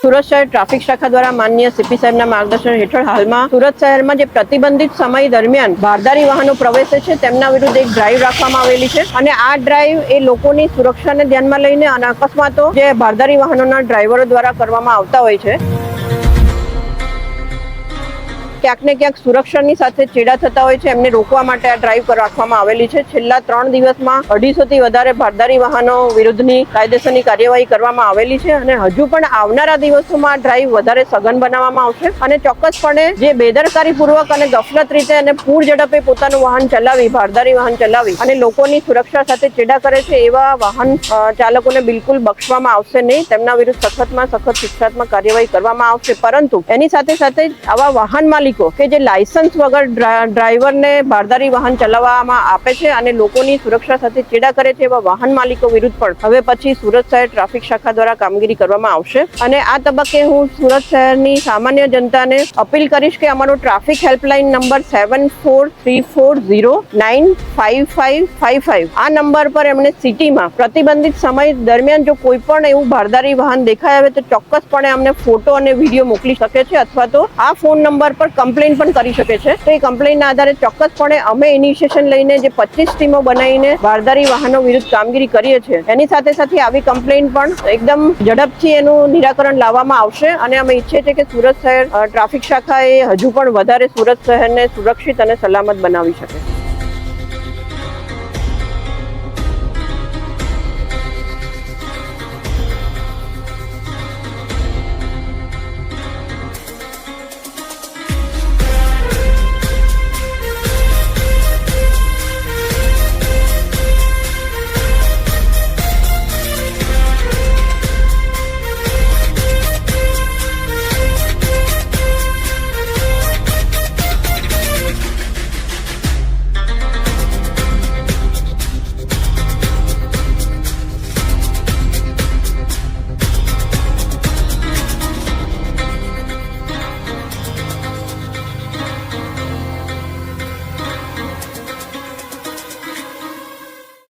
સુરત શહેર ટ્રાફિક શાખા દ્વારા માનનીય સીપી સાહેબના માર્ગદર્શન હેઠળ હાલમાં સુરત શહેરમાં જે પ્રતિબંધિત સમય દરમિયાન ભારદારી વાહનો પ્રવેશે છે તેમના વિરુદ્ધ એક ડ્રાઈવ રાખવામાં આવેલી છે અને આ ડ્રાઈવ એ લોકોની સુરક્ષાને ધ્યાનમાં લઈને અને અકસ્માતો જે ભારદારી વાહનોના ડ્રાઈવરો દ્વારા કરવામાં આવતા હોય છે ક્યાંક ને ક્યાંક સુરક્ષાની સાથે ચેડા થતા હોય છે એમને રોકવા માટે આ ડ્રાઈવ રાખવામાં આવેલી છે। છેલ્લા 3 દિવસમાં 250 થી વધારે ભારદારી વાહનો વિરુદ્ધની કાયદેસરની કાર્યવાહી કરવામાં આવેલી છે અને હજુ પણ આવનારા દિવસોમાં આ ડ્રાઈવ વધારે સઘન બનાવવામાં આવશે અને ચોક્કસપણે જે બેદરકારીપૂર્વક અને ગફલત રીતે અને પૂર ઝડપે પોતાનું વાહન ચલાવી ભારદારી વાહન ચલાવી અને લોકોની સુરક્ષા સાથે ચેડા કરે છે એવા વાહન ચાલકોને બિલકુલ બક્ષવામાં આવશે નહીં। તેમના વિરુદ્ધ સખતમાં સખત શિક્ષાત્મક કાર્યવાહી કરવામાં આવશે, પરંતુ એની સાથે સાથે આવા વાહન માલિકો કે જે લાયસન્સ વગર ડ્રાઈવરને ભારદારી વાહન ચલાવવામાં આપે છે અને લોકોની સુરક્ષા સાથે ચેડા કરે છે એવા વાહન માલિકો વિરુદ્ધ પણ હવે પછી સુરત શહેર ટ્રાફિક શાખા દ્વારા કામગીરી કરવામાં આવશે। અને આ તબક્કે હું સુરત શહેરની સામાન્ય જનતાને અપીલ કરીશ કે અમારો ટ્રાફિક હેલ્પલાઇન નંબર 7434095555 આ નંબર પર એમણે સિટીમાં પ્રતિબંધિત સમય દરમિયાન જો કોઈ પણ એવું ભારદારી વાહન દેખાય આવે તો ચોક્કસપણે અમને ફોટો અને વિડીયો મોકલી શકે છે અથવા તો આ ફોન નંબર પર કમ્પ્લેન પણ કરી શકે છે। તો એ કમ્પ્લેનના આધારે ચોક્કસપણે અમે ઇનિશિયેશન લઈને જે 25 ટીમો બનાવીને ભારદારી વાહનો વિરુદ્ધ કામગીરી કરીએ છીએ એની સાથે સાથે આવી કમ્પ્લેન પણ એકદમ ઝડપથી એનું નિરાકરણ લાવવામાં આવશે અને અમે ઈચ્છીએ છીએ કે સુરત શહેર ટ્રાફિક શાખાએ હજુ પણ વધારે સુરત શહેરને સુરક્ષિત અને સલામત બનાવી શકે।